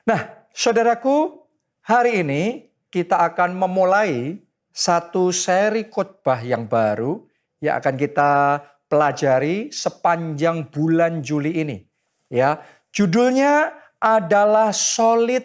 Nah, saudaraku, hari ini kita akan memulai satu seri khotbah yang baru yang akan kita pelajari sepanjang bulan Juli ini. Ya, judulnya adalah Solid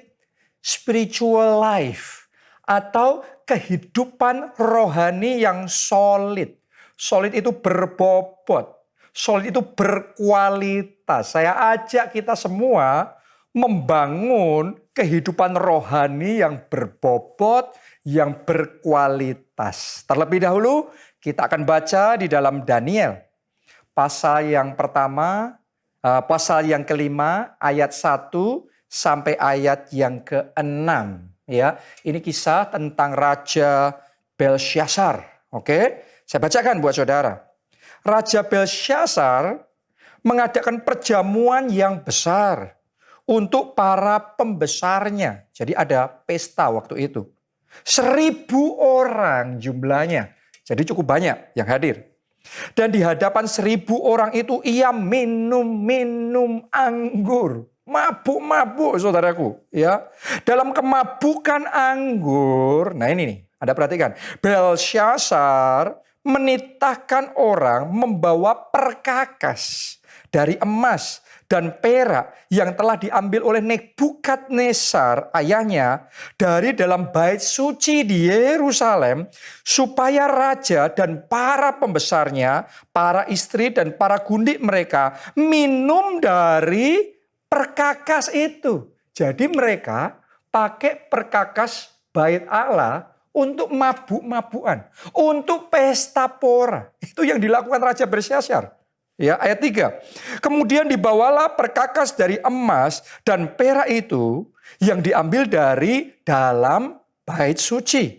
Spiritual Life atau kehidupan rohani yang solid. Solid itu berbobot, solid itu berkualitas. Saya ajak kita semua membangun kehidupan rohani yang berbobot, yang berkualitas. Terlebih dahulu kita akan baca di dalam Daniel. Pasal yang pertama, pasal yang kelima, ayat 1 sampai ayat yang ke-6. Ya, ini kisah tentang Raja Belsyazar. Oke, saya bacakan buat saudara. Raja Belsyazar mengadakan perjamuan yang besar untuk para pembesarnya. Jadi ada pesta waktu itu. 1.000 orang jumlahnya. Jadi cukup banyak yang hadir. Dan di hadapan 1.000 orang itu ia minum anggur. Mabuk-mabuk saudaraku. Ya, dalam kemabukan anggur. Nah ini nih, Anda perhatikan. Belsyazar menitahkan orang membawa perkakas dari emas dan perak yang telah diambil oleh Nebukadnezar ayahnya dari dalam bait suci di Yerusalem, supaya raja dan para pembesarnya, para istri dan para gundik mereka minum dari perkakas itu. Jadi mereka pakai perkakas bait Allah untuk mabuk-mabukan, untuk pesta pora. Itu yang dilakukan Raja Belsyazar. Ya, ayat 3. Kemudian dibawalah perkakas dari emas dan perak itu yang diambil dari dalam bait suci,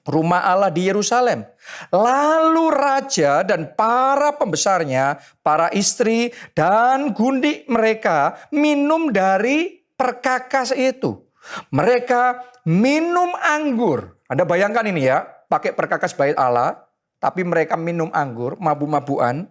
rumah Allah di Yerusalem. Lalu raja dan para pembesarnya, para istri dan gundik mereka minum dari perkakas itu. Mereka minum anggur. Anda bayangkan ini ya, pakai perkakas bait Allah, tapi mereka minum anggur, mabuk-mabukan.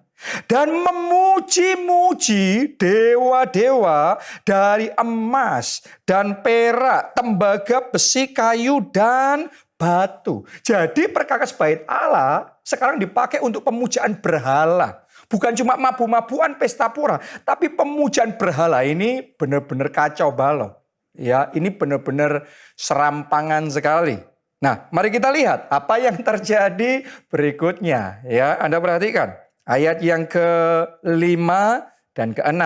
Dan memuji-muji dewa-dewa dari emas dan perak, tembaga, besi, kayu, dan batu. Jadi perkakas bait Allah sekarang dipakai untuk pemujaan berhala. Bukan cuma mabuk-mabukan pesta pora, tapi pemujaan berhala ini benar-benar kacau balau. Ya, ini benar-benar serampangan sekali. Nah, mari kita lihat apa yang terjadi berikutnya. Ya, Anda perhatikan. Ayat yang ke-5 dan ke-6.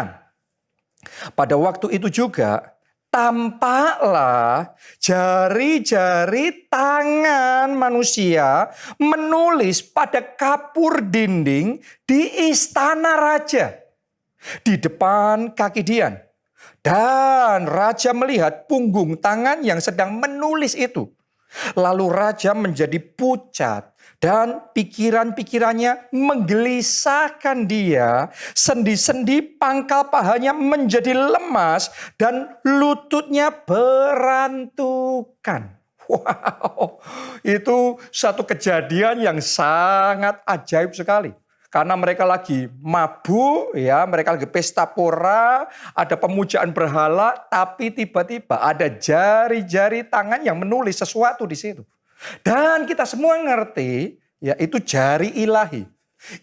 Pada waktu itu juga tampaklah jari-jari tangan manusia menulis pada kapur dinding di istana raja, di depan kaki Dian. Dan raja melihat punggung tangan yang sedang menulis itu. Lalu raja menjadi pucat dan pikiran-pikirannya menggelisahkan dia. Sendi-sendi pangkal pahanya menjadi lemas dan lututnya berantukan. Wow, itu satu kejadian yang sangat ajaib sekali. Karena mereka lagi mabuk, ya, mereka lagi pesta pora, ada pemujaan berhala, tapi tiba-tiba ada jari-jari tangan yang menulis sesuatu di situ. Dan kita semua ngerti, ya, itu jari ilahi.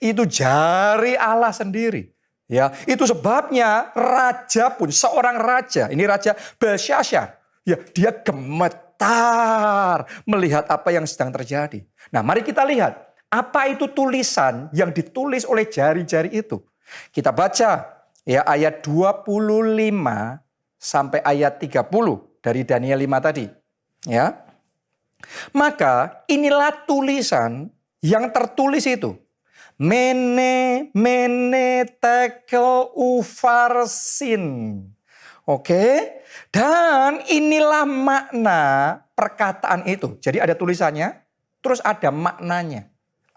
Itu jari Allah sendiri. Ya, itu sebabnya raja pun, seorang raja, ini Raja Belsyazar, ya, dia gemetar melihat apa yang sedang terjadi. Nah, mari kita lihat. Apa itu tulisan yang ditulis oleh jari-jari itu? Kita baca ya ayat 25 sampai ayat 30 dari Daniel 5 tadi. Ya. Maka inilah tulisan yang tertulis itu. Mene tekel ufarsin. Oke. Dan inilah makna perkataan itu. Jadi ada tulisannya, terus ada maknanya.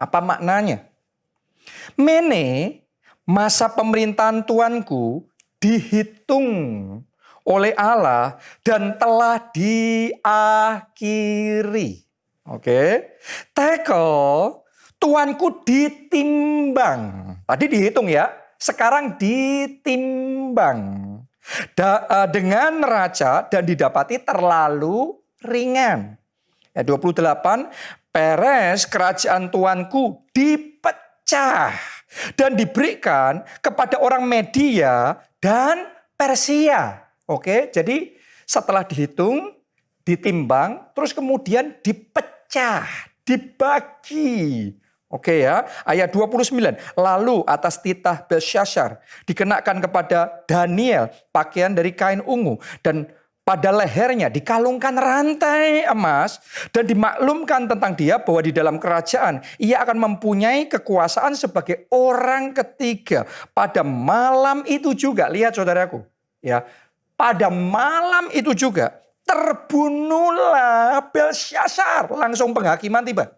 Apa maknanya? Mene, masa pemerintahan tuanku dihitung oleh Allah dan telah diakhiri. Oke. Tekel, tuanku ditimbang. Tadi dihitung ya, sekarang ditimbang. dengan neraca dan didapati terlalu ringan. Ayat 28, Peres kerajaan Tuanku dipecah dan diberikan kepada orang Media dan Persia. Oke, jadi setelah dihitung, ditimbang, terus kemudian dipecah, dibagi. Oke ya, ayat 29. Lalu atas titah Belsyazar dikenakan kepada Daniel pakaian dari kain ungu dan pada lehernya dikalungkan rantai emas dan dimaklumkan tentang dia bahwa di dalam kerajaan ia akan mempunyai kekuasaan sebagai orang ketiga. Pada malam itu juga, lihat saudaraku, ya. Pada malam itu juga terbunuhlah Belsyazar, langsung penghakiman tiba.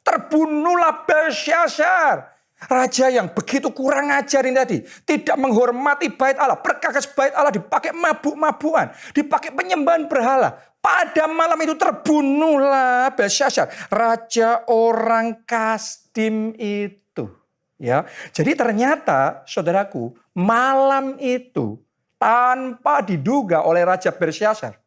Terbunuhlah Belsyazar, raja yang begitu kurang ajar ini tadi. Tidak menghormati bait Allah, perkakas bait Allah dipakai mabuk-mabukan, dipakai penyembahan berhala. Pada malam itu terbunuhlah Belsyazar, raja orang Kasdim itu. Ya, jadi ternyata saudaraku, malam itu tanpa diduga oleh Raja Belsyazar,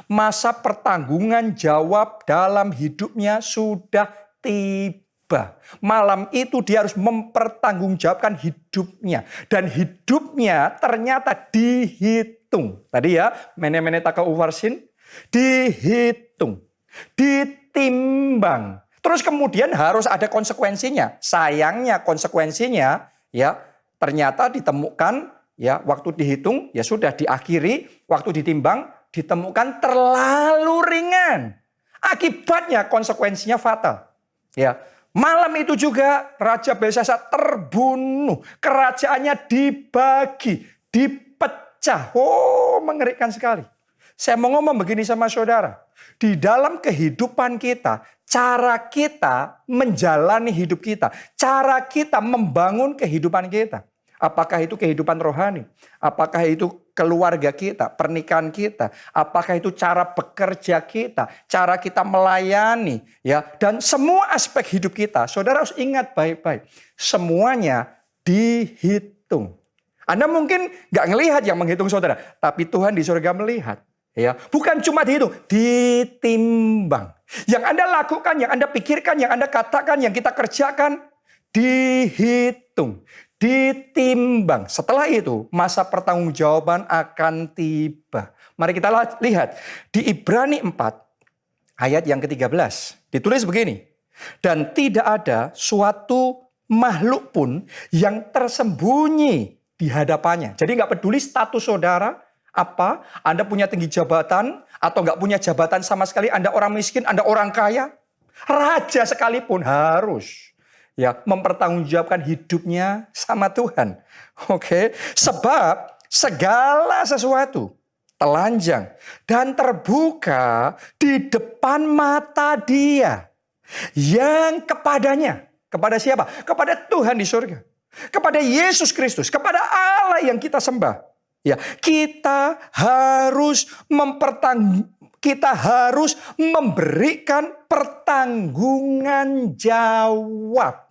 masa pertanggungan jawab dalam hidupnya sudah tiba. Malam itu dia harus mempertanggungjawabkan hidupnya. Dan hidupnya ternyata dihitung. Tadi ya, mene-mene taka uvarsin, dihitung, ditimbang. Terus kemudian harus ada konsekuensinya. Sayangnya konsekuensinya ya ternyata ditemukan ya waktu dihitung ya sudah diakhiri, waktu ditimbang ditemukan terlalu ringan. Akibatnya konsekuensinya fatal. Ya, malam itu juga Raja Belsyazar terbunuh, kerajaannya dibagi, dipecah. Oh, mengerikan sekali. Saya mau ngomong begini sama saudara. Di dalam kehidupan kita, cara kita menjalani hidup kita, cara kita membangun kehidupan kita. Apakah itu kehidupan rohani? Apakah itu keluarga kita, pernikahan kita? Apakah itu cara bekerja kita, cara kita melayani, ya? Dan semua aspek hidup kita, saudara harus ingat baik-baik. Semuanya dihitung. Anda mungkin nggak ngelihat yang menghitung saudara, tapi Tuhan di surga melihat. Ya, bukan cuma dihitung, ditimbang. Yang Anda lakukan, yang Anda pikirkan, yang Anda katakan, yang kita kerjakan, dihitung. Ditimbang. Setelah itu masa pertanggungjawaban akan tiba. Mari kita lihat di Ibrani 4 ayat yang ke-13. Ditulis begini. Dan tidak ada suatu makhluk pun yang tersembunyi di hadapannya. Jadi nggak peduli status saudara apa, Anda punya tinggi jabatan atau nggak punya jabatan sama sekali, Anda orang miskin, Anda orang kaya, raja sekalipun harus ya mempertanggungjawabkan hidupnya sama Tuhan. Oke, sebab segala sesuatu telanjang dan terbuka di depan mata Dia yang kepadanya, kepada siapa? Kepada Tuhan di surga, kepada Yesus Kristus, kepada Allah yang kita sembah. Ya, kita harus memberikan pertanggungan jawab.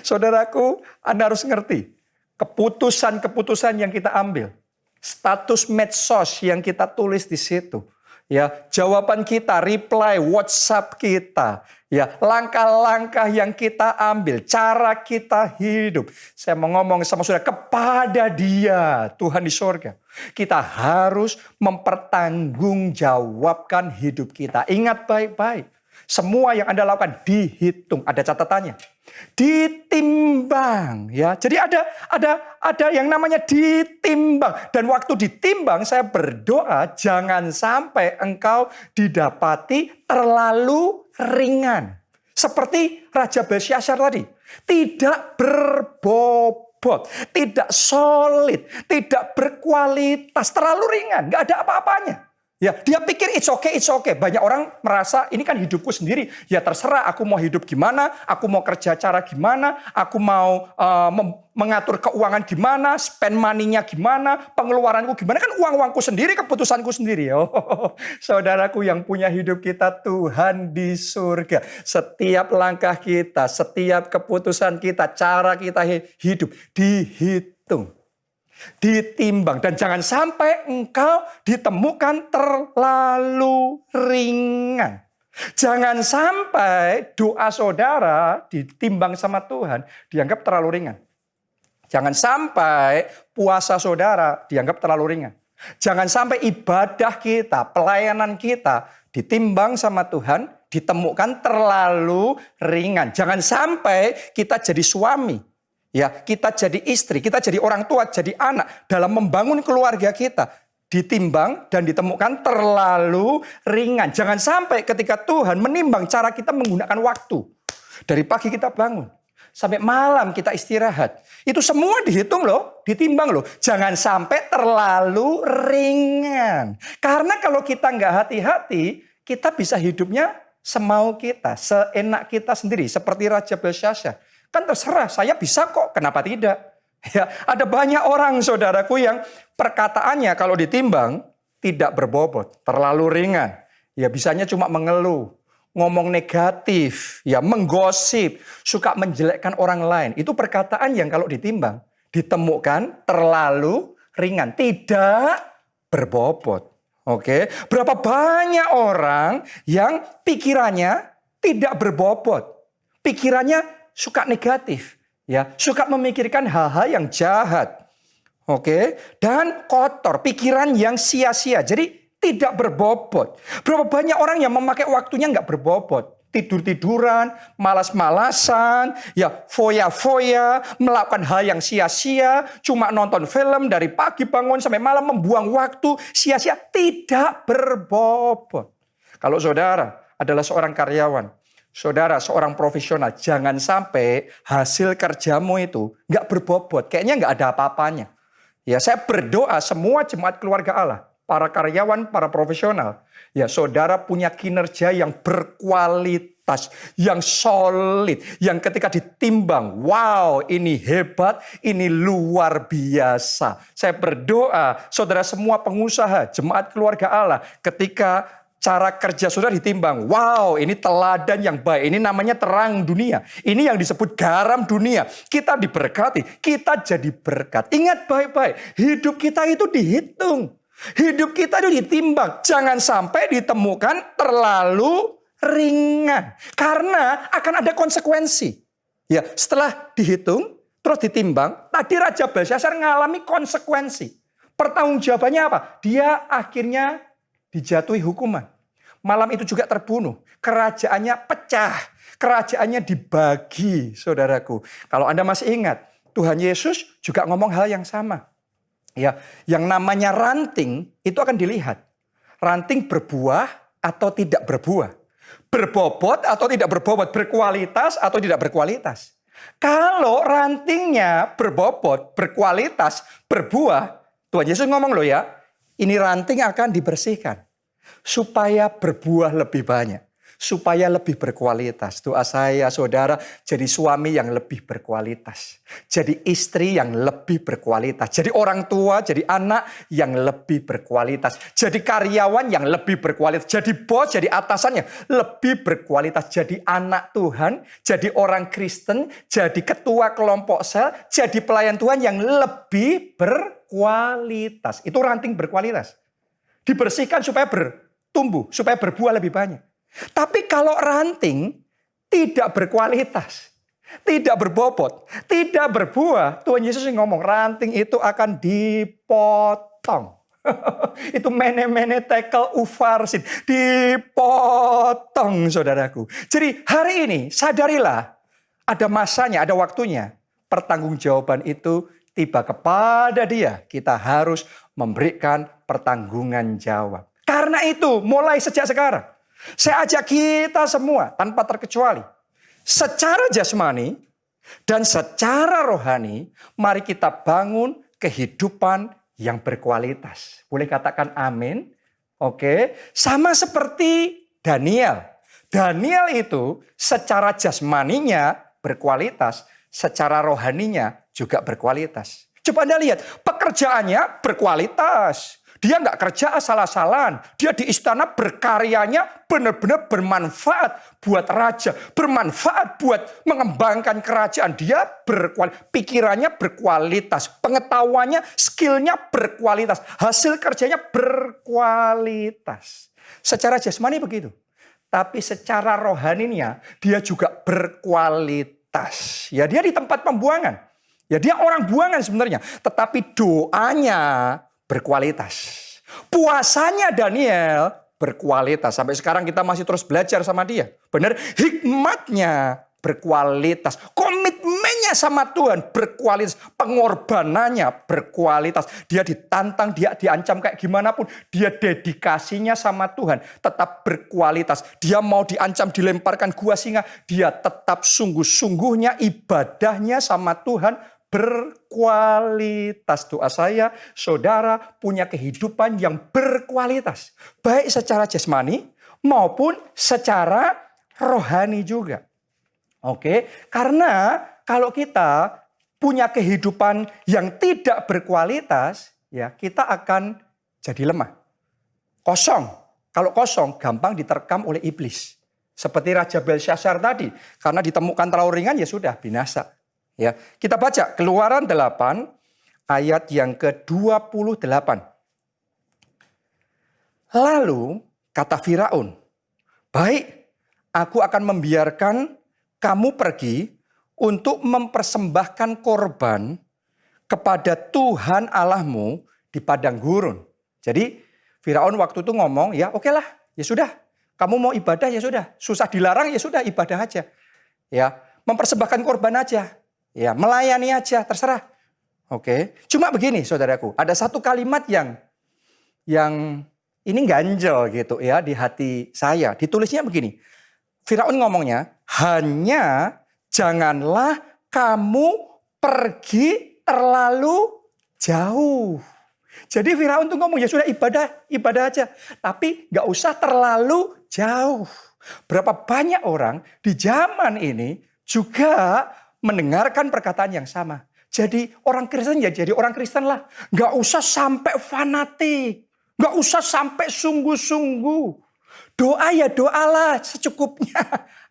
Saudaraku, Anda harus ngerti. Keputusan-keputusan yang kita ambil. Status medsos yang kita tulis di situ. Ya, jawaban kita, reply WhatsApp kita. Ya, langkah-langkah yang kita ambil, cara kita hidup. Saya mau ngomong sama saudara, kepada Dia, Tuhan di surga. Kita harus mempertanggungjawabkan hidup kita. Ingat baik-baik. Semua yang Anda lakukan dihitung, ada catatannya. Ditimbang, ya. Jadi ada yang namanya ditimbang, dan waktu ditimbang saya berdoa jangan sampai engkau didapati terlalu ringan. Seperti Raja Belsyazar tadi, tidak berbobot, tidak solid, tidak berkualitas, terlalu ringan, nggak ada apa-apanya. Ya, dia pikir it's okay, it's okay. Banyak orang merasa ini kan hidupku sendiri. Ya terserah aku mau hidup gimana, aku mau kerja cara gimana, aku mau mengatur keuangan gimana, spend money-nya gimana, pengeluaranku gimana. Kan uang-uangku sendiri, keputusanku sendiri. Oh, saudaraku yang punya hidup kita, Tuhan di surga. Setiap langkah kita, setiap keputusan kita, cara kita hidup dihitung. Ditimbang. Dan jangan sampai engkau ditemukan terlalu ringan. Jangan sampai doa saudara ditimbang sama Tuhan dianggap terlalu ringan. Jangan sampai puasa saudara dianggap terlalu ringan. Jangan sampai ibadah kita, pelayanan kita ditimbang sama Tuhan, ditemukan terlalu ringan. Jangan sampai kita jadi suami, ya, kita jadi istri, kita jadi orang tua, jadi anak dalam membangun keluarga kita ditimbang dan ditemukan terlalu ringan. Jangan sampai ketika Tuhan menimbang cara kita menggunakan waktu. Dari pagi kita bangun sampai malam kita istirahat. Itu semua dihitung loh, ditimbang loh. Jangan sampai terlalu ringan. Karena kalau kita nggak hati-hati, kita bisa hidupnya semau kita, seenak kita sendiri. Seperti Raja Belsyazar. Kan terserah, saya bisa kok, kenapa tidak? Ya, ada banyak orang saudaraku yang perkataannya kalau ditimbang tidak berbobot, terlalu ringan. Ya bisanya cuma mengeluh. Ngomong negatif, ya menggosip, suka menjelekkan orang lain. Itu perkataan yang kalau ditimbang, ditemukan terlalu ringan, tidak berbobot. Oke, berapa banyak orang yang pikirannya tidak berbobot. Pikirannya suka negatif, ya, suka memikirkan hal-hal yang jahat. Oke, dan kotor, pikiran yang sia-sia. Jadi tidak berbobot. Berapa banyak orang yang memakai waktunya nggak berbobot. Tidur-tiduran, malas-malasan, ya foya-foya, melakukan hal yang sia-sia, cuma nonton film dari pagi bangun sampai malam membuang waktu sia-sia. Tidak berbobot. Kalau saudara adalah seorang karyawan, saudara seorang profesional, jangan sampai hasil kerjamu itu nggak berbobot. Kayaknya nggak ada apa-apanya. Ya, saya berdoa semua jemaat keluarga Allah, para karyawan, para profesional, ya saudara punya kinerja yang berkualitas, yang solid, yang ketika ditimbang, wow ini hebat, ini luar biasa. Saya berdoa saudara semua pengusaha, jemaat keluarga Allah, ketika cara kerja saudara ditimbang, wow ini teladan yang baik, ini namanya terang dunia, ini yang disebut garam dunia. Kita diberkati, kita jadi berkat. Ingat baik-baik, hidup kita itu dihitung. Hidup kita itu ditimbang. Jangan sampai ditemukan terlalu ringan. Karena akan ada konsekuensi. Ya, setelah dihitung, terus ditimbang, tadi Raja Belsyazar mengalami konsekuensi. Pertanggungjawabannya apa? Dia akhirnya dijatuhi hukuman. Malam itu juga terbunuh. Kerajaannya pecah. Kerajaannya dibagi, saudaraku. Kalau Anda masih ingat, Tuhan Yesus juga ngomong hal yang sama. Ya, yang namanya ranting itu akan dilihat. Ranting berbuah atau tidak berbuah. Berbobot atau tidak berbobot. Berkualitas atau tidak berkualitas. Kalau rantingnya berbobot, berkualitas, berbuah, Tuhan Yesus ngomong loh ya, ini ranting akan dibersihkan. Supaya berbuah lebih banyak. Supaya lebih berkualitas. Doa saya saudara jadi suami yang lebih berkualitas. Jadi istri yang lebih berkualitas. Jadi orang tua, jadi anak yang lebih berkualitas. Jadi karyawan yang lebih berkualitas. Jadi bos, jadi atasannya lebih berkualitas. Jadi anak Tuhan, jadi orang Kristen, jadi ketua kelompok sel, jadi pelayan Tuhan yang lebih berkualitas. Itu ranting berkualitas. Dibersihkan supaya bertumbuh, supaya berbuah lebih banyak. Tapi kalau ranting tidak berkualitas, tidak berbobot, tidak berbuah, Tuhan Yesus ngomong ranting itu akan dipotong. Itu mene-mene tekel ufarsin, dipotong saudaraku. Jadi hari ini sadarilah ada masanya, ada waktunya. Pertanggungjawaban itu tiba kepada dia. Kita harus memberikan pertanggungan jawab. Karena itu mulai sejak sekarang. Saya ajak kita semua tanpa terkecuali. Secara jasmani dan secara rohani. Mari kita bangun kehidupan yang berkualitas. Boleh katakan amin? Oke. Sama seperti Daniel. Daniel itu secara jasmaninya berkualitas. Secara rohaninya juga berkualitas. Coba Anda lihat. Pekerjaannya berkualitas. Dia nggak kerja asal-asalan. Dia di istana berkaryanya benar-benar bermanfaat buat raja. Bermanfaat buat mengembangkan kerajaan. Dia pikirannya berkualitas. Pengetahuannya, skillnya berkualitas. Hasil kerjanya berkualitas. Secara jasmani begitu. Tapi secara rohaninya dia juga berkualitas. Ya, dia di tempat pembuangan. Ya, dia orang buangan sebenarnya. Tetapi doanya berkualitas. Puasanya Daniel berkualitas. Sampai sekarang kita masih terus belajar sama dia. Benar, hikmatnya berkualitas. Komitmennya sama Tuhan berkualitas. Pengorbanannya berkualitas. Dia ditantang, dia diancam kayak gimana pun. Dia dedikasinya sama Tuhan tetap berkualitas. Dia mau diancam, dilemparkan gua singa. Dia tetap sungguh-sungguhnya ibadahnya sama Tuhan berkualitas. Doa saya, saudara punya kehidupan yang berkualitas. Baik secara jasmani maupun secara rohani juga. Oke, karena kalau kita punya kehidupan yang tidak berkualitas, ya kita akan jadi lemah. Kosong. Kalau kosong, gampang diterkam oleh iblis. Seperti Raja Belsyazar tadi. Karena ditemukan terlalu ringan, ya sudah binasa. Ya, kita baca Keluaran 8 ayat yang ke-28. Lalu kata Firaun, "Baik, aku akan membiarkan kamu pergi untuk mempersembahkan korban kepada Tuhan Allahmu di padang gurun." Jadi Firaun waktu itu ngomong, "Ya oke lah, ya sudah. Kamu mau ibadah ya sudah. Susah dilarang ya sudah, ibadah aja." Ya, mempersembahkan korban aja. Ya, melayani aja, terserah. Oke. Cuma begini saudaraku, ada satu kalimat yang ini ganjel gitu ya di hati saya. Ditulisnya begini. Firaun ngomongnya, "Hanya janganlah kamu pergi terlalu jauh." Jadi Firaun tuh ngomong, ya sudah ibadah aja. Tapi gak usah terlalu jauh. Berapa banyak orang di zaman ini juga mendengarkan perkataan yang sama. Jadi orang Kristen ya jadi orang Kristen lah. Gak usah sampai fanatik. Gak usah sampai sungguh-sungguh. Doa ya doalah secukupnya.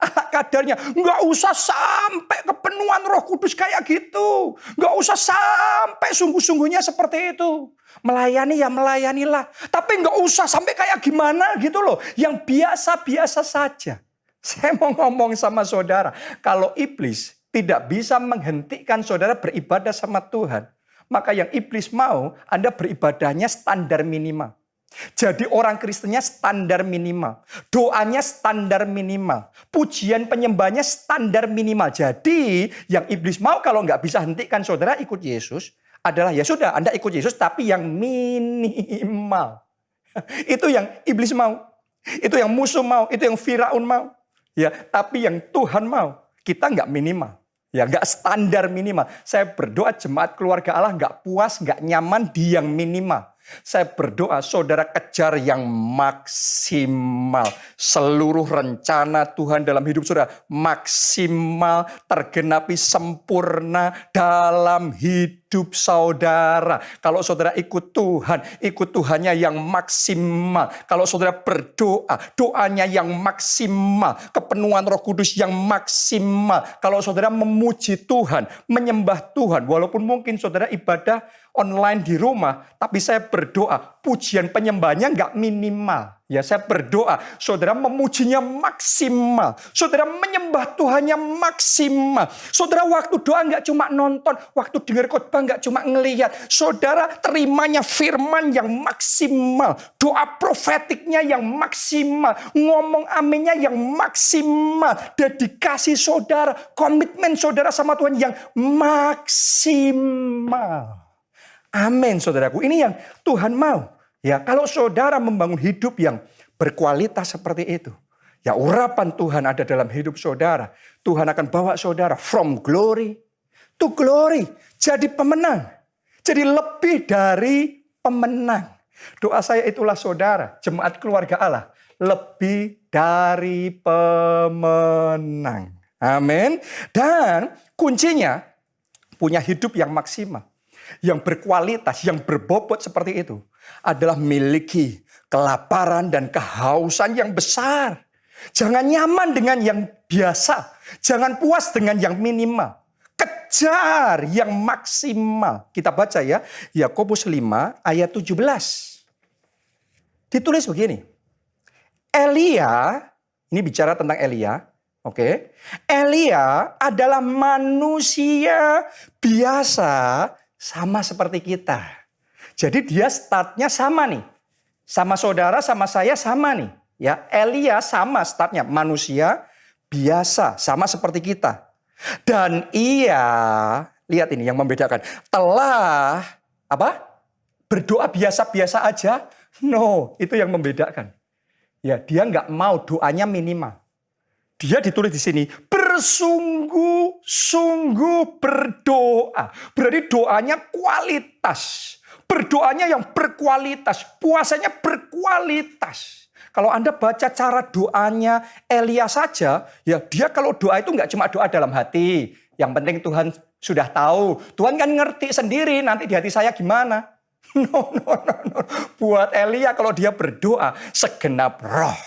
Ala kadarnya. Gak usah sampai kepenuhan Roh Kudus kayak gitu. Gak usah sampai sungguh-sungguhnya seperti itu. Melayani ya melayanilah. Tapi gak usah sampai kayak gimana gitu loh. Yang biasa-biasa saja. Saya mau ngomong sama saudara. Kalau iblis tidak bisa menghentikan saudara beribadah sama Tuhan, maka yang iblis mau Anda beribadahnya standar minimal. Jadi orang Kristennya standar minimal. Doanya standar minimal. Pujian penyembahnya standar minimal. Jadi yang iblis mau kalau nggak bisa hentikan saudara ikut Yesus adalah ya sudah Anda ikut Yesus tapi yang minimal. Itu yang iblis mau. Itu yang musuh mau. Itu yang Firaun mau. Ya, tapi yang Tuhan mau kita nggak minimal. Ya nggak standar minimal. Saya berdoa jemaat keluarga Allah nggak puas, nggak nyaman di yang minimal. Saya berdoa saudara kejar yang maksimal. Seluruh rencana Tuhan dalam hidup saudara maksimal, tergenapi sempurna dalam hidup saudara. Kalau saudara ikut Tuhannya yang maksimal. Kalau saudara berdoa, doanya yang maksimal. Kepenuhan Roh Kudus yang maksimal. Kalau saudara memuji Tuhan, menyembah Tuhan, walaupun mungkin saudara ibadah online di rumah, tapi saya berdoa pujian penyembahnya nggak minimal. Ya saya berdoa saudara memujinya maksimal. Saudara menyembah Tuhannya maksimal. Saudara waktu doa nggak cuma nonton, waktu dengar khotbah nggak cuma ngelihat. Saudara terimanya firman yang maksimal. Doa profetiknya yang maksimal. Ngomong aminnya yang maksimal. Dedikasi saudara, komitmen saudara sama Tuhan yang maksimal. Amin saudaraku. Ini yang Tuhan mau. Ya, kalau saudara membangun hidup yang berkualitas seperti itu. Ya urapan Tuhan ada dalam hidup saudara. Tuhan akan bawa saudara from glory to glory. Jadi pemenang. Jadi lebih dari pemenang. Doa saya itulah saudara. Jemaat keluarga Allah. Lebih dari pemenang. Amin. Dan kuncinya punya hidup yang maksimal. Yang berkualitas, yang berbobot seperti itu. adalah miliki kelaparan dan kehausan yang besar. Jangan nyaman dengan yang biasa. Jangan puas dengan yang minimal. Kejar yang maksimal. Kita baca ya, Yakobus 5 ayat 17. Ditulis begini. Elia, ini bicara tentang Elia. Oke. Elia adalah manusia biasa sama seperti kita. Jadi dia startnya sama nih. Sama saudara, sama saya sama nih. Ya, Elia sama startnya, manusia biasa sama seperti kita. Dan ia, lihat ini yang membedakan, telah berdoa biasa-biasa aja. No, itu yang membedakan. Ya, dia nggak mau doanya minimal. Dia ditulis di sini, bersungguh-sungguh berdoa. Berarti doanya kualitas. Berdoanya yang berkualitas. Puasanya berkualitas. Kalau Anda baca cara doanya Elia saja, ya dia kalau doa itu nggak cuma doa dalam hati. Yang penting Tuhan sudah tahu. Tuhan kan ngerti sendiri nanti di hati saya gimana. No. Buat Elia kalau dia berdoa, segenap roh,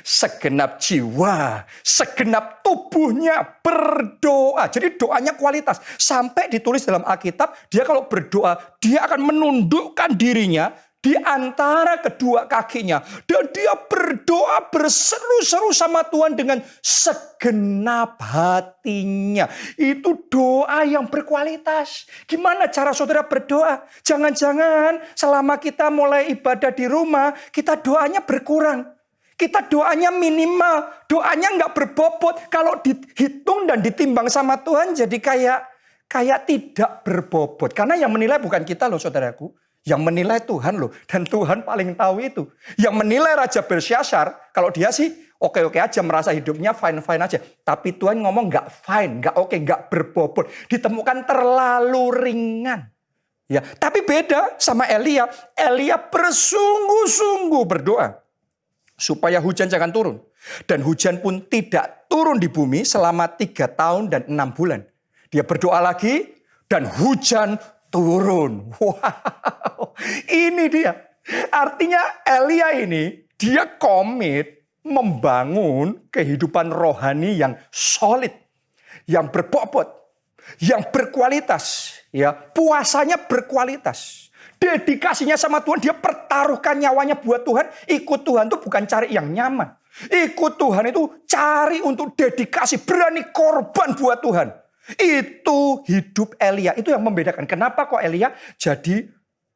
segenap jiwa, segenap tubuhnya berdoa. Jadi doanya kualitas. Sampai ditulis dalam Alkitab, dia kalau berdoa, dia akan menundukkan dirinya di antara kedua kakinya. Dan dia berdoa berseru-seru sama Tuhan dengan segenap hatinya. Itu doa yang berkualitas. Gimana cara saudara berdoa? Jangan-jangan selama kita mulai ibadah di rumah, kita doanya berkurang. Kita doanya minimal. Doanya nggak berbobot. Kalau dihitung dan ditimbang sama Tuhan jadi kayak tidak berbobot. Karena yang menilai bukan kita loh saudaraku. Yang menilai Tuhan loh. Dan Tuhan paling tahu itu. Yang menilai Raja Belsyazar, kalau dia sih oke-oke aja, merasa hidupnya fine-fine aja. Tapi Tuhan ngomong nggak fine, nggak oke, nggak berbobot. Ditemukan terlalu ringan. Ya, tapi beda sama Elia. Elia bersungguh-sungguh berdoa supaya hujan jangan turun. Dan hujan pun tidak turun di bumi selama 3 tahun dan 6 bulan. Dia berdoa lagi dan hujan turun. Wow, ini dia. Artinya Elia ini, dia komit membangun kehidupan rohani yang solid, yang berbobot, yang berkualitas. Ya, puasanya berkualitas. Dedikasinya sama Tuhan, dia pertaruhkan nyawanya buat Tuhan. Ikut Tuhan itu bukan cari yang nyaman. Ikut Tuhan itu cari untuk dedikasi, berani korban buat Tuhan. Itu hidup Elia. Itu yang membedakan. Kenapa kok Elia jadi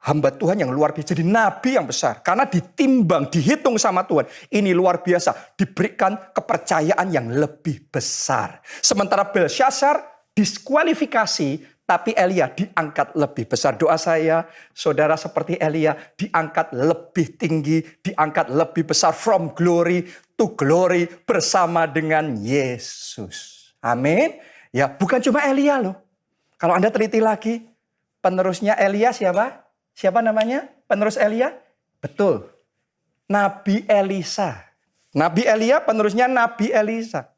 hamba Tuhan yang luar biasa. Jadi nabi yang besar. Karena ditimbang, dihitung sama Tuhan. Ini luar biasa. Diberikan kepercayaan yang lebih besar. Sementara Belsyazar diskualifikasi. Tapi Elia diangkat lebih besar. Doa saya, saudara seperti Elia diangkat lebih tinggi. Diangkat lebih besar. From glory to glory bersama dengan Yesus. Amin. Ya, bukan cuma Elia loh. Kalau Anda teliti lagi, penerusnya Elia siapa? Siapa namanya? Penerus Elia? Betul. Nabi Elisa. Nabi Elia penerusnya Nabi Elisa.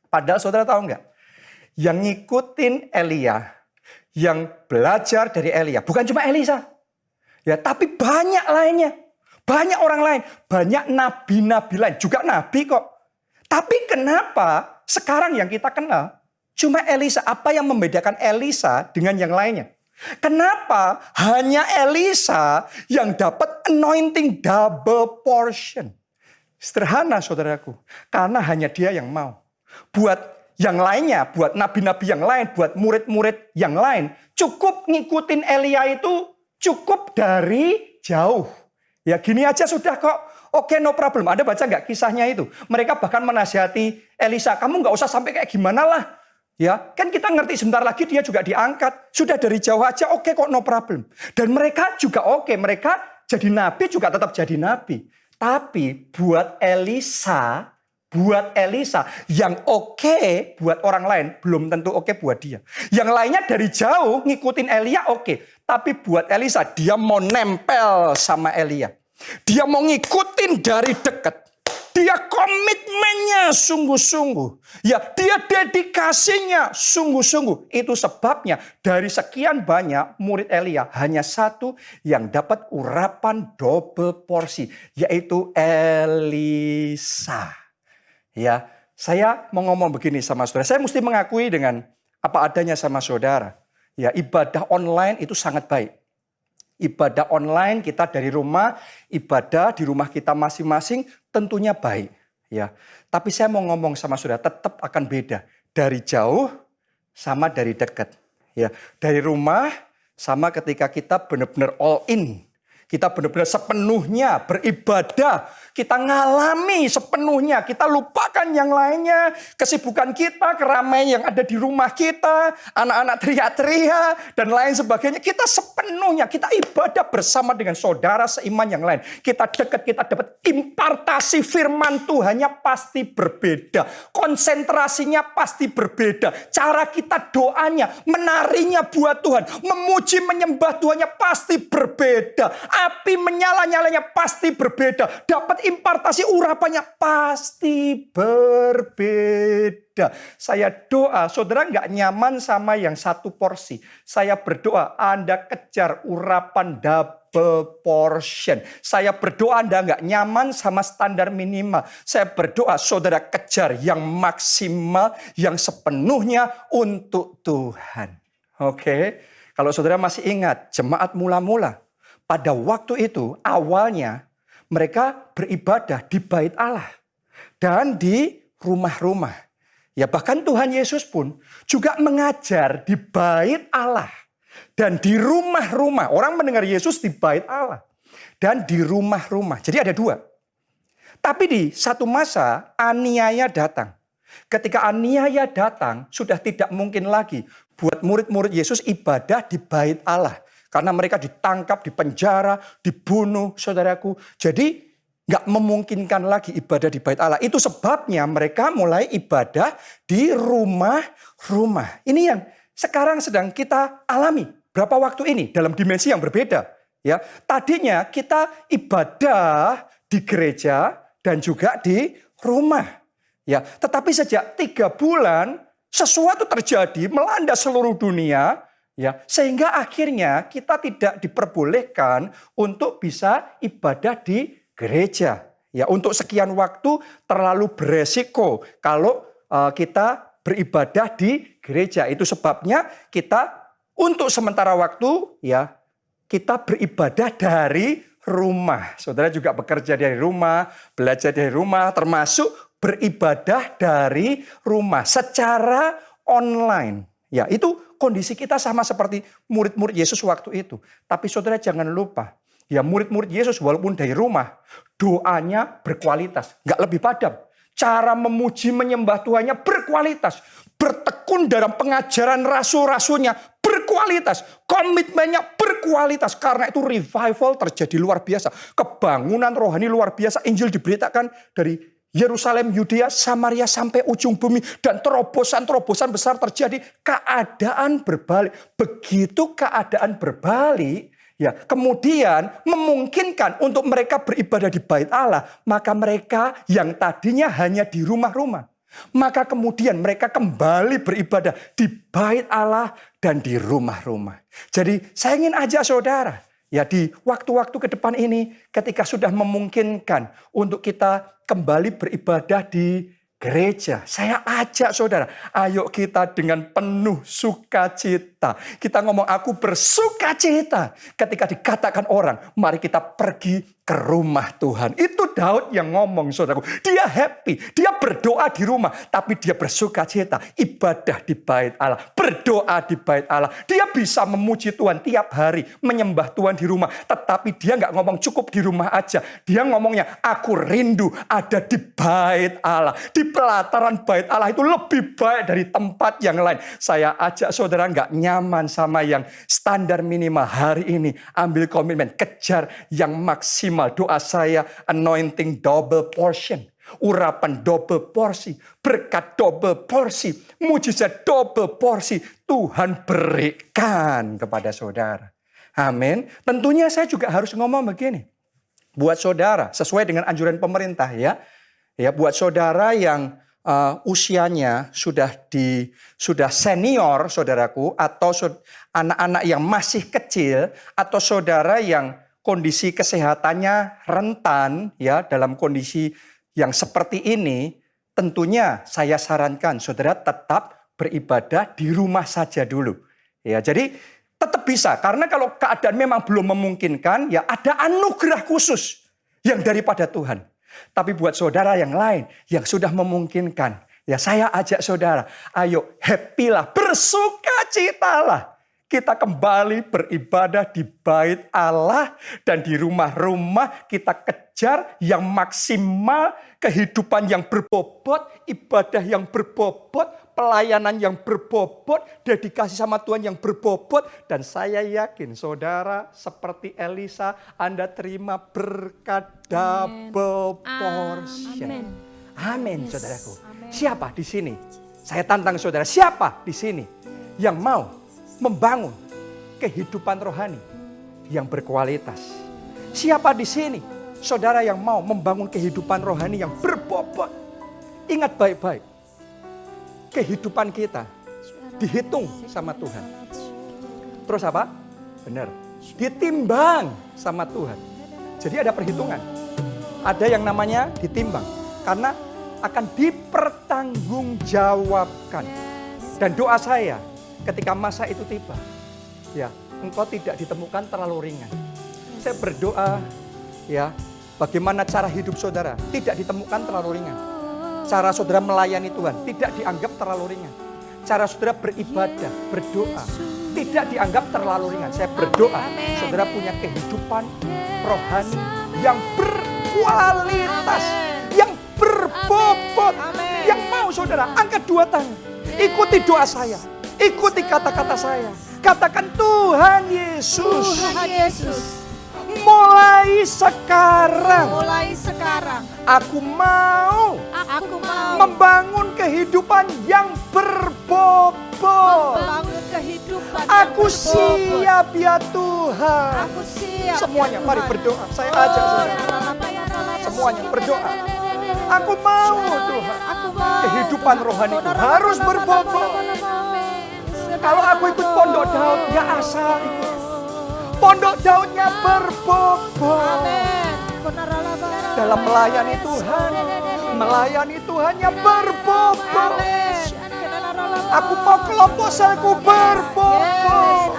Padahal saudara tahu nggak? Yang ngikutin Elia, yang belajar dari Elia, bukan cuma Elisa. Ya, tapi banyak lainnya. Banyak orang lain. Banyak nabi-nabi lain. Juga nabi kok. Tapi kenapa sekarang yang kita kenal cuma Elisa? Apa yang membedakan Elisa dengan yang lainnya? Kenapa hanya Elisa yang dapat anointing double portion? Sederhana saudaraku. Karena hanya dia yang mau. Buat yang lainnya, buat nabi-nabi yang lain, buat murid-murid yang lain, cukup ngikutin Elia itu cukup dari jauh. Ya gini aja sudah kok. Oke, no problem. Anda baca nggak kisahnya itu? Mereka bahkan menasihati Elisa, kamu nggak usah sampai kayak gimana lah. Ya, kan kita ngerti sebentar lagi dia juga diangkat. Sudah dari jauh aja, oke kok, no problem. Dan mereka juga oke, mereka jadi nabi juga tetap jadi nabi. Tapi buat Elisa yang oke buat orang lain, belum tentu oke buat dia. Yang lainnya dari jauh ngikutin Elia oke. Tapi buat Elisa, dia mau nempel sama Elia. Dia mau ngikutin dari dekat. Dia komitmennya sungguh-sungguh. Ya, dia dedikasinya sungguh-sungguh. Itu sebabnya dari sekian banyak murid Elia, hanya satu yang dapat urapan double porsi, yaitu Elisa. Ya, saya mau ngomong begini sama saudara. Saya mesti mengakui dengan apa adanya sama saudara. Ya, ibadah online itu sangat baik. Ibadah online kita dari rumah, ibadah di rumah kita masing-masing tentunya baik. Ya, tapi saya mau ngomong sama saudara, tetap akan beda dari jauh sama dari dekat. Ya, dari rumah sama ketika kita benar-benar all in. Kita benar-benar sepenuhnya beribadah. Kita ngalami sepenuhnya. Kita lupakan yang lainnya. Kesibukan kita, keramaian yang ada di rumah kita. Anak-anak teriak-teriak dan lain sebagainya. Kita sepenuhnya. Kita ibadah bersama dengan saudara seiman yang lain. Kita dekat, kita dapat impartasi firman Tuhannya pasti berbeda. Konsentrasinya pasti berbeda. Cara kita doanya, menarinya buat Tuhan. Memuji, menyembah Tuhannya pasti berbeda. Api menyala-nyalanya pasti berbeda. Dapat impartasi urapannya pasti berbeda. Saya doa, saudara nggak nyaman sama yang satu porsi. Saya berdoa, Anda kejar urapan double portion. Saya berdoa Anda nggak nyaman sama standar minimal. Saya berdoa, saudara kejar yang maksimal, yang sepenuhnya untuk Tuhan. Oke, kalau saudara masih ingat, jemaat mula-mula. Pada waktu itu awalnya mereka beribadah di bait Allah dan di rumah-rumah. Ya bahkan Tuhan Yesus pun juga mengajar di bait Allah dan di rumah-rumah. Orang mendengar Yesus di bait Allah dan di rumah-rumah. Jadi ada dua. Tapi di satu masa aniaya datang. Ketika aniaya datang sudah tidak mungkin lagi buat murid-murid Yesus ibadah di bait Allah. Karena mereka ditangkap, dipenjara, dibunuh, saudaraku. Jadi nggak memungkinkan lagi ibadah di bait Allah. Itu sebabnya mereka mulai ibadah di rumah-rumah. Ini yang sekarang sedang kita alami. Berapa waktu ini dalam dimensi yang berbeda. Ya, tadinya kita ibadah di gereja dan juga di rumah. Ya, tetapi sejak 3 bulan sesuatu terjadi melanda seluruh dunia. Ya, sehingga akhirnya kita tidak diperbolehkan untuk bisa ibadah di gereja. Ya, untuk sekian waktu terlalu beresiko kalau kita beribadah di gereja. Itu sebabnya kita untuk sementara waktu ya kita beribadah dari rumah. Saudara juga bekerja dari rumah, belajar dari rumah, termasuk beribadah dari rumah secara online. Ya, itu kondisi kita sama seperti murid-murid Yesus waktu itu. Tapi saudara jangan lupa, ya murid-murid Yesus walaupun dari rumah, doanya berkualitas, nggak lebih padam. Cara memuji menyembah Tuhannya berkualitas. Bertekun dalam pengajaran rasul-rasulnya berkualitas. Komitmennya berkualitas. Karena itu revival terjadi luar biasa. Kebangunan rohani luar biasa. Injil diberitakan dari Yerusalem, Yudea, Samaria sampai ujung bumi. Dan terobosan-terobosan besar terjadi. Keadaan berbalik. Begitu keadaan berbalik, ya, kemudian memungkinkan untuk mereka beribadah di bait Allah. Maka mereka yang tadinya hanya di rumah-rumah. Maka kemudian mereka kembali beribadah di bait Allah dan di rumah-rumah. Jadi saya ingin ajak saudara, ya di waktu-waktu ke depan ini ketika sudah memungkinkan untuk kita kembali beribadah di gereja. Saya ajak saudara, ayo kita dengan penuh sukacita. Kita ngomong aku bersukacita ketika dikatakan orang, mari kita pergi ke rumah Tuhan. Itu Daud yang ngomong saudaraku. Dia happy, dia berdoa di rumah, tapi dia bersukacita. Ibadah di bait Allah, berdoa di bait Allah. Dia bisa memuji Tuhan tiap hari, menyembah Tuhan di rumah. Tetapi dia nggak ngomong cukup di rumah aja. Dia ngomongnya, aku rindu ada di bait Allah. Di pelataran bait Allah itu lebih baik dari tempat yang lain. Saya ajak saudara nggak nyaman sama yang standar minimal hari ini. Ambil komitmen, kejar yang maksimal. Doa saya, anointing double portion. Urapan double porsi. Berkat double porsi. Mujizat double porsi. Tuhan berikan kepada saudara. Amin. Tentunya saya juga harus ngomong begini. Buat saudara, sesuai dengan anjuran pemerintah ya. Ya, buat saudara yang usianya sudah senior, saudaraku, atau anak-anak yang masih kecil, atau saudara yang kondisi kesehatannya rentan, ya, dalam kondisi yang seperti ini, tentunya saya sarankan saudara tetap beribadah di rumah saja dulu. Ya, jadi tetap bisa, karena kalau keadaan memang belum memungkinkan, ya ada anugerah khusus yang daripada Tuhan. Tapi buat saudara yang lain yang sudah memungkinkan, ya saya ajak saudara, ayo happy lah, bersukacitalah. Kita kembali beribadah di bait Allah dan di rumah-rumah kita kejar yang maksimal, kehidupan yang berbobot, ibadah yang berbobot, pelayanan yang berbobot, dedikasi sama Tuhan yang berbobot. Dan saya yakin saudara seperti Elisa, Anda terima berkat double portion. Amin, saudaraku. Siapa di sini? Saya tantang saudara, siapa di sini yang mau membangun kehidupan rohani yang berkualitas? Siapa di sini saudara yang mau membangun kehidupan rohani yang berbobot? Ingat baik-baik, kehidupan kita dihitung sama Tuhan. Terus apa? Benar, ditimbang sama Tuhan. Jadi ada perhitungan. Ada yang namanya ditimbang, karena akan dipertanggungjawabkan. Dan doa saya, ketika masa itu tiba, ya, engkau tidak ditemukan terlalu ringan. Saya berdoa, ya, bagaimana cara hidup saudara tidak ditemukan terlalu ringan. Cara saudara melayani Tuhan tidak dianggap terlalu ringan. Cara saudara beribadah, berdoa tidak dianggap terlalu ringan. Saya berdoa, saudara punya kehidupan rohani yang berkualitas, yang berbobot, yang mau saudara angkat dua tangan, ikuti doa saya. Ikuti kata-kata saya. Katakan, Tuhan Yesus. Tuhan Yesus. Mulai sekarang. Mulai sekarang. Aku mau. Aku mau. Membangun kehidupan yang berbobot. Membangun kehidupan Aku yang berbobot. siap ya Tuhan. Aku siap. Semuanya, ya mari Tuhan. berdoa. Saya ajak saudara. Semuanya berdoa. Aku mau Tuhan. Aku mau. Kehidupan rohani harus berbobot. Kalau aku ikut Pondok Daud, ya asal ikut. Pondok Daudnya berbobot. Dalam melayani Tuhan, melayani Tuhannya berbobot. Aku mau kelompok selku berbobot.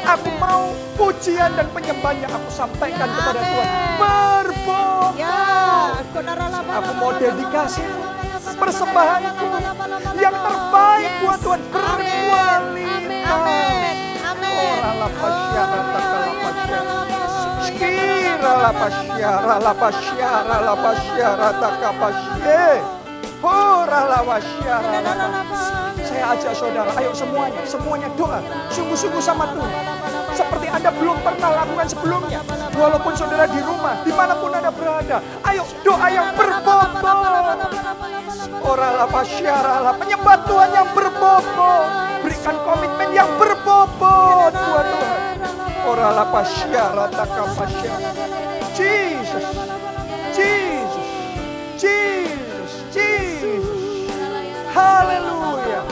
Aku mau pujian dan penyembahan yang aku sampaikan kepada Tuhan berbobot. Aku mau dedikasi persembahanku yang terbaik buat Tuhan berkualitas. Oralah pasyara takala pasyara. Skira la pasyara takapasye. Oralah wasyara. Saya ajak saudara, ayo semuanya doa sungguh-sungguh sama Tuhan. Seperti Anda belum pernah lakukan sebelumnya. Walaupun saudara di rumah, dimanapun Anda berada, ayo doa yang berbobot. Oralah pasyara, penyembah Tuhan yang berbobot. Berikan komitmen yang berbobot buat Tuhan. Oralah pasyara takapasyara. Jesus, Jesus, Jesus, Jesus. Haleluya,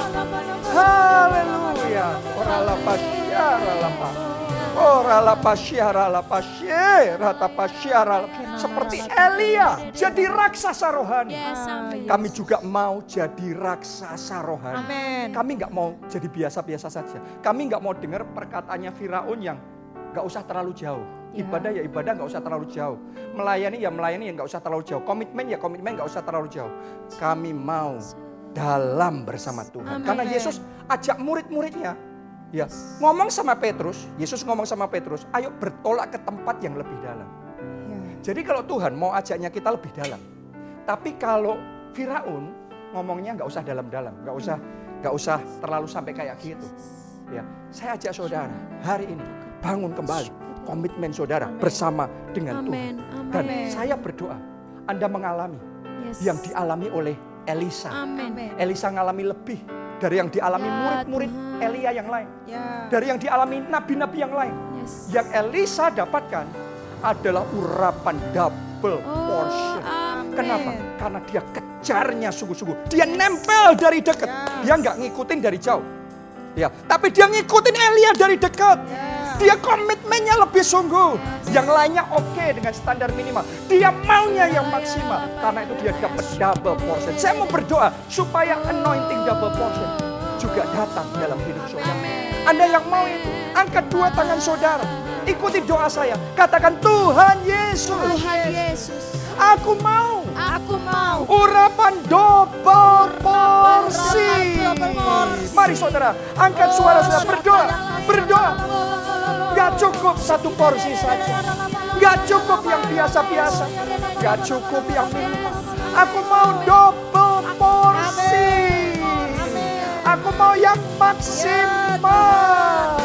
haleluya. Oralah pasyara lapa. Oralah pasyara lapa syera tapasyara. Seperti Elia jadi raksasa rohani. Kami juga mau jadi raksasa rohani. Kami nggak mau jadi biasa-biasa saja. Kami nggak mau dengar perkataannya Firaun yang nggak usah terlalu jauh. Ibadah ya ibadah nggak usah terlalu jauh. Melayani ya nggak usah terlalu jauh. Komitmen ya komitmen nggak usah terlalu jauh. Kami mau dalam bersama Tuhan. Karena Yesus ajak murid-muridnya, ya, ngomong sama Petrus. Yesus ngomong sama Petrus, ayo bertolak ke tempat yang lebih dalam. Jadi kalau Tuhan mau ajaknya kita lebih dalam. Tapi kalau Firaun ngomongnya nggak usah dalam-dalam, nggak usah terlalu sampai kayak gitu. Ya, saya ajak saudara hari ini bangun kembali komitmen saudara bersama dengan Tuhan. Dan saya berdoa Anda mengalami yang dialami oleh Elisa. Elisa mengalami lebih dari yang dialami murid-murid Elia yang lain. Dari yang dialami nabi-nabi yang lain. Yang Elisa dapatkan adalah urapan double portion. Kenapa? Karena dia kejarnya sungguh-sungguh. Dia nempel dari dekat. Dia nggak ngikutin dari jauh. Ya, tapi dia ngikutin Elia dari dekat. Dia komitmennya lebih sungguh. Yang lainnya oke dengan standar minimal. Dia maunya yang maksimal. Karena itu dia dapat double portion. Saya mau berdoa supaya anointing double portion juga datang dalam hidup saudara. Anda yang mau itu, angkat dua tangan saudara. Ikuti doa saya. Katakan, Tuhan Yesus. Tuhan Yesus, Aku mau aku mau urapan double porsi. Mari saudara, angkat suara saudara, berdoa. Berdoa. Gak cukup satu porsi saja. Gak cukup yang biasa-biasa. Gak cukup yang minimal. Aku mau double porsi. Aku mau yang maksimal.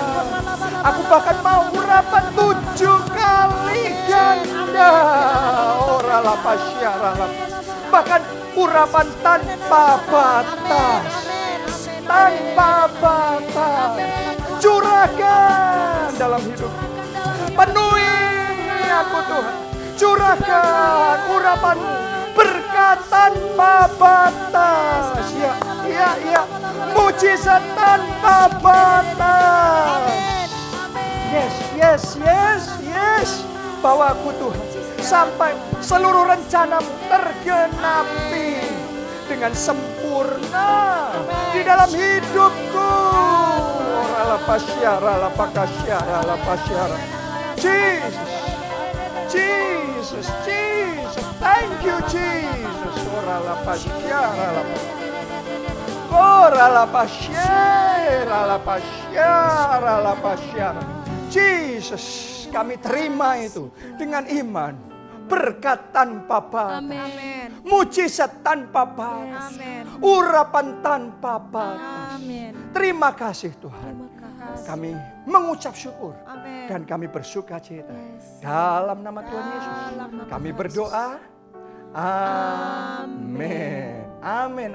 Aku bahkan mau urapan 7 kali ganda. Oralah pasyaralah. Bahkan urapan tanpa batas. Tanpa batas. Curahkan dalam hidup. Penuhi aku Tuhan. Curahkan urapan-Mu. Berkat tanpa batas. Ya. Mujizat tanpa batas. Yes. Bawa aku Tuhan. Sampai seluruh rencana-Mu tergenapi dengan sempurna di dalam hidupku. Oralah pasyara, pakasyara, pasyara. Jesus. Thank you, Jesus. Oralah pasyara, oralah pasyara. Jesus, kami terima itu dengan iman. Berkat tanpa batas. Amin. Mujizat tanpa batas. Amin. Urapan tanpa batas. Amin. Terima kasih Tuhan. Kami mengucap syukur. Amin. Dan kami bersuka cita. Dalam nama Tuhan Yesus. Kami berdoa. Amin. Amin.